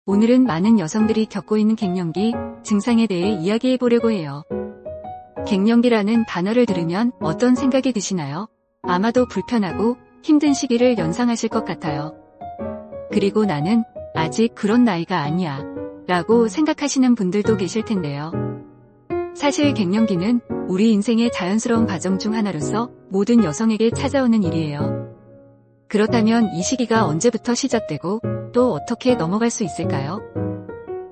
오늘은 많은 여성들이 겪고 있는 갱년기 증상에 대해 이야기해 보려고 해요. 갱년기라는 단어를 들으면 어떤 생각이 드시나요? 아마도 불편하고 힘든 시기를 연상하실 것 같아요. 그리고 나는 아직 그런 나이가 아니야 라고 생각하시는 분들도 계실 텐데요. 사실 갱년기는 우리 인생의 자연스러운 과정 중 하나로서 모든 여성에게 찾아오는 일이에요. 그렇다면 이 시기가 언제부터 시작되고 또 어떻게 넘어갈 수 있을까요?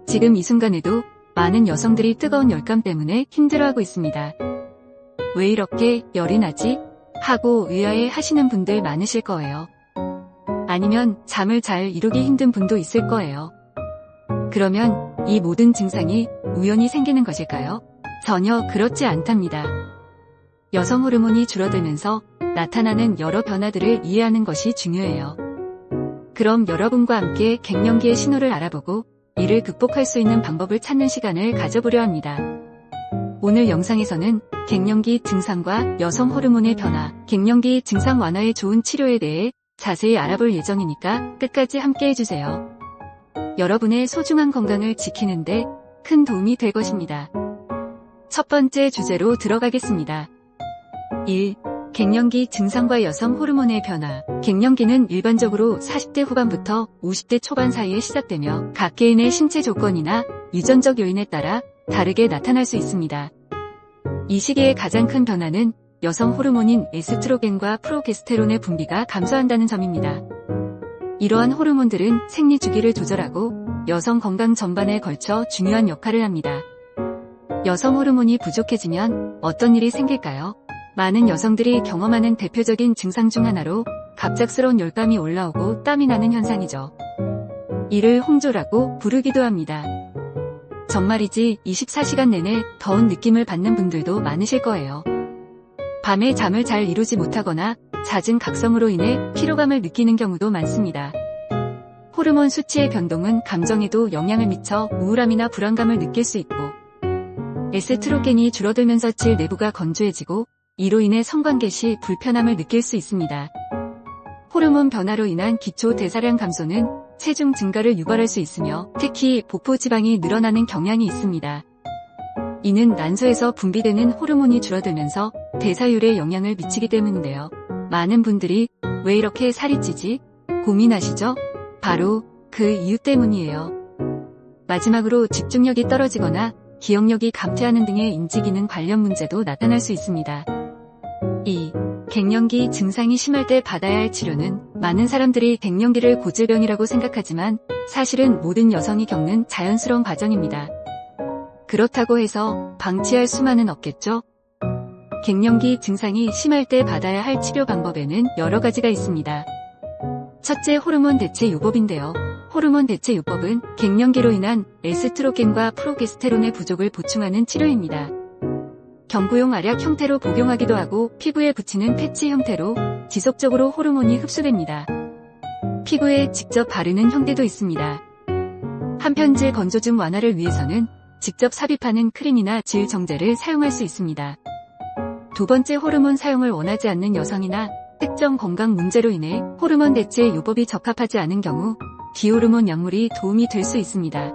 지금 이 순간에도 많은 여성들이 뜨거운 열감 때문에 힘들어하고 있습니다. 왜 이렇게 열이 나지? 하고 의아해 하시는 분들 많으실 거예요. 아니면 잠을 잘 이루기 힘든 분도 있을 거예요. 그러면 이 모든 증상이 우연히 생기는 것일까요? 전혀 그렇지 않답니다. 여성 호르몬이 줄어들면서 나타나는 여러 변화들을 이해하는 것이 중요해요. 그럼 여러분과 함께 갱년기의 신호를 알아보고 이를 극복할 수 있는 방법을 찾는 시간을 가져보려 합니다. 오늘 영상에서는 갱년기 증상과 여성 호르몬의 변화, 갱년기 증상 완화에 좋은 치료에 대해 자세히 알아볼 예정이니까 끝까지 함께 해주세요. 여러분의 소중한 건강을 지키는데 큰 도움이 될 것입니다. 첫 번째 주제로 들어가겠습니다. 1. 갱년기 증상과 여성 호르몬의 변화. 갱년기는 일반적으로 40대 후반부터 50대 초반 사이에 시작되며 각 개인의 신체 조건이나 유전적 요인에 따라 다르게 나타날 수 있습니다. 이 시기의 가장 큰 변화는 여성 호르몬인 에스트로겐과 프로게스테론의 분비가 감소한다는 점입니다. 이러한 호르몬들은 생리 주기를 조절하고 여성 건강 전반에 걸쳐 중요한 역할을 합니다. 여성 호르몬이 부족해지면 어떤 일이 생길까요? 많은 여성들이 경험하는 대표적인 증상 중 하나로 갑작스러운 열감이 올라오고 땀이 나는 현상이죠. 이를 홍조라고 부르기도 합니다. 정말이지 24시간 내내 더운 느낌을 받는 분들도 많으실 거예요. 밤에 잠을 잘 이루지 못하거나 잦은 각성으로 인해 피로감을 느끼는 경우도 많습니다. 호르몬 수치의 변동은 감정에도 영향을 미쳐 우울함이나 불안감을 느낄 수 있고, 에스트로겐이 줄어들면서 질 내부가 건조해지고 이로 인해 성관계 시 불편함을 느낄 수 있습니다. 호르몬 변화로 인한 기초 대사량 감소는 체중 증가를 유발할 수 있으며 특히 복부 지방이 늘어나는 경향이 있습니다. 이는 난소에서 분비되는 호르몬이 줄어들면서 대사율에 영향을 미치기 때문인데요. 많은 분들이 왜 이렇게 살이 찌지? 고민하시죠? 바로 그 이유 때문이에요. 마지막으로 집중력이 떨어지거나 기억력이 감퇴하는 등의 인지기능 관련 문제도 나타날 수 있습니다. 2. 갱년기 증상이 심할 때 받아야 할 치료는 많은 사람들이 갱년기를 고질병이라고 생각하지만 사실은 모든 여성이 겪는 자연스러운 과정입니다. 그렇다고 해서 방치할 수만은 없겠죠? 갱년기 증상이 심할 때 받아야 할 치료 방법에는 여러 가지가 있습니다. 첫째, 호르몬 대체 요법인데요. 호르몬 대체 요법은 갱년기로 인한 에스트로겐과 프로게스테론의 부족을 보충하는 치료입니다. 경구용 알약 형태로 복용하기도 하고 피부에 붙이는 패치 형태로 지속적으로 호르몬이 흡수됩니다. 피부에 직접 바르는 형태도 있습니다. 한편 질 건조증 완화를 위해서는 직접 삽입하는 크림이나 질 정제를 사용할 수 있습니다. 두 번째, 호르몬 사용을 원하지 않는 여성이나 특정 건강 문제로 인해 호르몬 대체 요법이 적합하지 않은 경우 비호르몬 약물이 도움이 될 수 있습니다.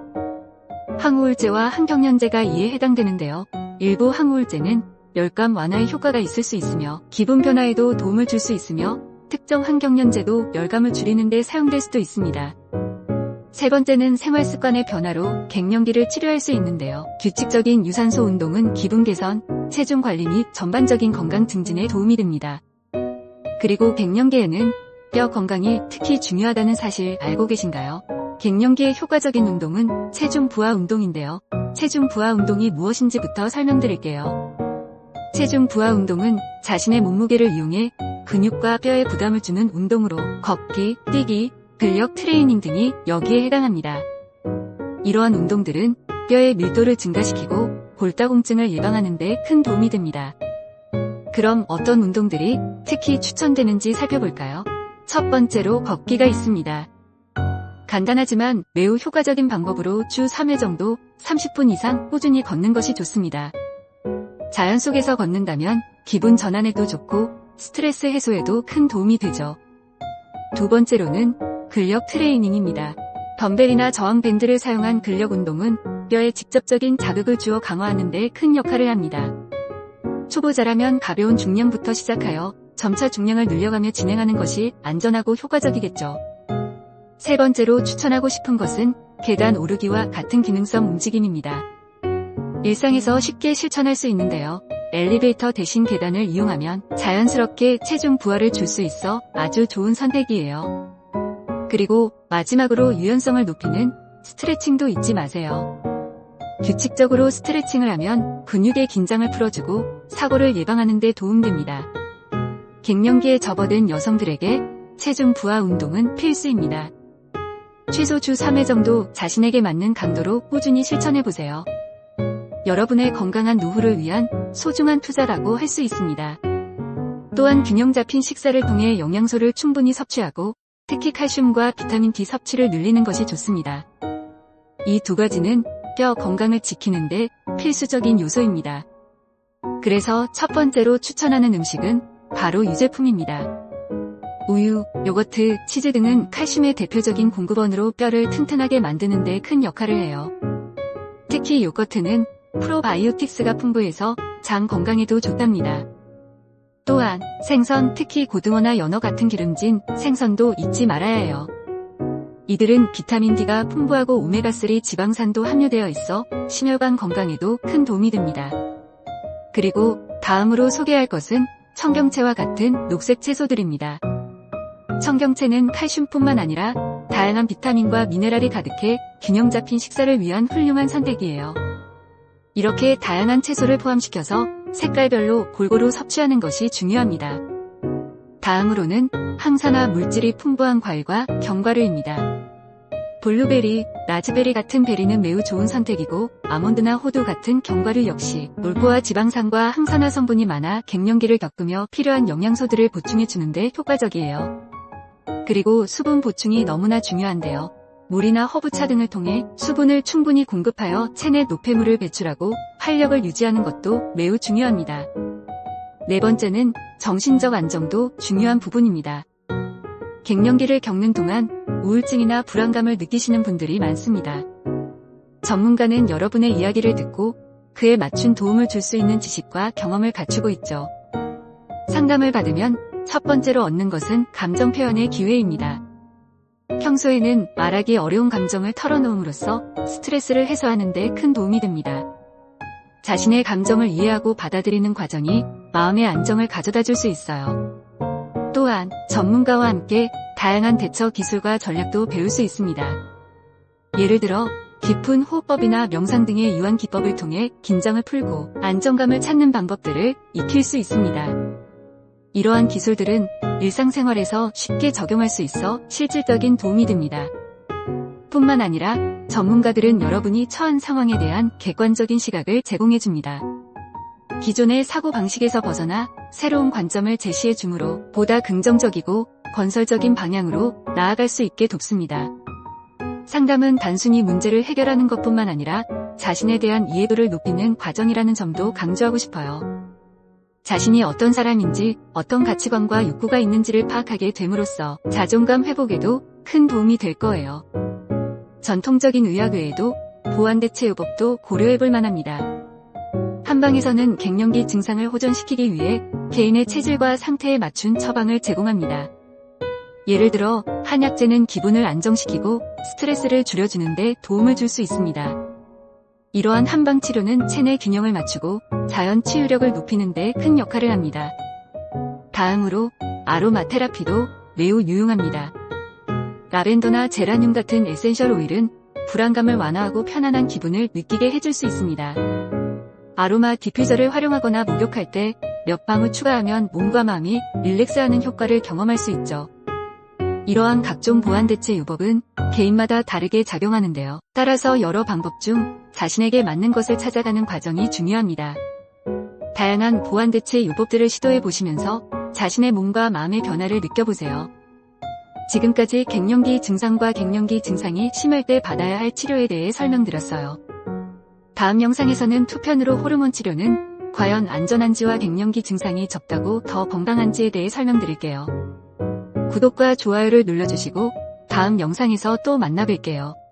항우울제와 항경련제가 이에 해당되는데요. 일부 항우울제는 열감 완화에 효과가 있을 수 있으며 기분 변화에도 도움을 줄 수 있으며 특정 항경련제도 열감을 줄이는 데 사용될 수도 있습니다. 세 번째는 생활 습관의 변화로 갱년기를 치료할 수 있는데요. 규칙적인 유산소 운동은 기분 개선, 체중 관리 및 전반적인 건강 증진에 도움이 됩니다. 그리고 갱년기에는 뼈 건강이 특히 중요하다는 사실 알고 계신가요? 갱년기의 효과적인 운동은 체중 부하 운동인데요. 체중 부하 운동이 무엇인지부터 설명드릴게요. 체중 부하 운동은 자신의 몸무게를 이용해 근육과 뼈에 부담을 주는 운동으로 걷기, 뛰기, 근력 트레이닝 등이 여기에 해당합니다. 이러한 운동들은 뼈의 밀도를 증가시키고 골다공증을 예방하는 데 큰 도움이 됩니다. 그럼 어떤 운동들이 특히 추천되는지 살펴볼까요? 첫 번째로 걷기가 있습니다. 간단하지만 매우 효과적인 방법으로 주 3회 정도 30분 이상 꾸준히 걷는 것이 좋습니다. 자연 속에서 걷는다면 기분 전환에도 좋고 스트레스 해소에도 큰 도움이 되죠. 두 번째로는 근력 트레이닝입니다. 덤벨이나 저항 밴드를 사용한 근력 운동은 뼈에 직접적인 자극을 주어 강화하는 데 큰 역할을 합니다. 초보자라면 가벼운 중량부터 시작하여 점차 중량을 늘려가며 진행하는 것이 안전하고 효과적이겠죠. 세 번째로 추천하고 싶은 것은 계단 오르기와 같은 기능성 움직임입니다. 일상에서 쉽게 실천할 수 있는데요. 엘리베이터 대신 계단을 이용하면 자연스럽게 체중 부하를 줄 수 있어 아주 좋은 선택이에요. 그리고 마지막으로 유연성을 높이는 스트레칭도 잊지 마세요. 규칙적으로 스트레칭을 하면 근육의 긴장을 풀어주고 사고를 예방하는 데 도움됩니다. 갱년기에 접어든 여성들에게 체중 부하 운동은 필수입니다. 최소 주 3회 정도 자신에게 맞는 강도로 꾸준히 실천해보세요. 여러분의 건강한 노후를 위한 소중한 투자라고 할 수 있습니다. 또한 균형 잡힌 식사를 통해 영양소를 충분히 섭취하고 특히 칼슘과 비타민 D 섭취를 늘리는 것이 좋습니다. 이 두 가지는 뼈 건강을 지키는 데 필수적인 요소입니다. 그래서 첫 번째로 추천하는 음식은 바로 유제품입니다. 우유, 요거트, 치즈 등은 칼슘의 대표적인 공급원으로 뼈를 튼튼하게 만드는 데 큰 역할을 해요. 특히 요거트는 프로바이오틱스가 풍부해서 장 건강에도 좋답니다. 또한 생선, 특히 고등어나 연어 같은 기름진 생선도 잊지 말아야 해요. 이들은 비타민 D가 풍부하고 오메가3 지방산도 함유되어 있어 심혈관 건강에도 큰 도움이 됩니다. 그리고 다음으로 소개할 것은 청경채와 같은 녹색 채소들입니다. 청경채는 칼슘뿐만 아니라 다양한 비타민과 미네랄이 가득해 균형 잡힌 식사를 위한 훌륭한 선택이에요. 이렇게 다양한 채소를 포함시켜서 색깔별로 골고루 섭취하는 것이 중요합니다. 다음으로는 항산화 물질이 풍부한 과일과 견과류입니다. 블루베리, 라즈베리 같은 베리는 매우 좋은 선택이고 아몬드나 호두 같은 견과류 역시 놀포화 지방산과 항산화 성분이 많아 갱년기를 겪으며 필요한 영양소들을 보충해주는 데 효과적이에요. 그리고 수분 보충이 너무나 중요한데요. 물이나 허브차 등을 통해 수분을 충분히 공급하여 체내 노폐물을 배출하고 활력을 유지하는 것도 매우 중요합니다. 네 번째는 정신적 안정도 중요한 부분입니다. 갱년기를 겪는 동안 우울증이나 불안감을 느끼시는 분들이 많습니다. 전문가는 여러분의 이야기를 듣고 그에 맞춘 도움을 줄 수 있는 지식과 경험을 갖추고 있죠. 상담을 받으면 첫 번째로 얻는 것은 감정 표현의 기회입니다. 평소에는 말하기 어려운 감정을 털어놓음으로써 스트레스를 해소하는 데 큰 도움이 됩니다. 자신의 감정을 이해하고 받아들이는 과정이 마음의 안정을 가져다 줄 수 있어요. 또한 전문가와 함께 다양한 대처 기술과 전략도 배울 수 있습니다. 예를 들어 깊은 호흡법이나 명상 등의 유한 기법을 통해 긴장을 풀고 안정감을 찾는 방법들을 익힐 수 있습니다. 이러한 기술들은 일상생활에서 쉽게 적용할 수 있어 실질적인 도움이 됩니다. 뿐만 아니라 전문가들은 여러분이 처한 상황에 대한 객관적인 시각을 제공해줍니다. 기존의 사고방식에서 벗어나 새로운 관점을 제시해 주므로 보다 긍정적이고 건설적인 방향으로 나아갈 수 있게 돕습니다. 상담은 단순히 문제를 해결하는 것뿐만 아니라 자신에 대한 이해도를 높이는 과정이라는 점도 강조하고 싶어요. 자신이 어떤 사람인지, 어떤 가치관과 욕구가 있는지를 파악하게 됨으로써 자존감 회복에도 큰 도움이 될 거예요. 전통적인 의학 외에도 보완대체요법도 고려해볼 만합니다. 한방에서는 갱년기 증상을 호전시키기 위해 개인의 체질과 상태에 맞춘 처방을 제공합니다. 예를 들어 한약재는 기분을 안정시키고 스트레스를 줄여주는 데 도움을 줄 수 있습니다. 이러한 한방치료는 체내 균형을 맞추고 자연 치유력을 높이는 데 큰 역할을 합니다. 다음으로 아로마 테라피도 매우 유용합니다. 라벤더나 제라늄 같은 에센셜 오일은 불안감을 완화하고 편안한 기분을 느끼게 해줄 수 있습니다. 아로마 디퓨저를 활용하거나 목욕할 때 몇 방울 추가하면 몸과 마음이 릴렉스하는 효과를 경험할 수 있죠. 이러한 각종 보완대체 요법은 개인마다 다르게 작용하는데요. 따라서 여러 방법 중 자신에게 맞는 것을 찾아가는 과정이 중요합니다. 다양한 보완대체 요법들을 시도해 보시면서 자신의 몸과 마음의 변화를 느껴보세요. 지금까지 갱년기 증상과 갱년기 증상이 심할 때 받아야 할 치료에 대해 설명드렸어요. 다음 영상에서는 투편으로 호르몬 치료는 과연 안전한지와 갱년기 증상이 적다고 더 건강한지에 대해 설명드릴게요. 구독과 좋아요를 눌러주시고 다음 영상에서 또 만나뵐게요.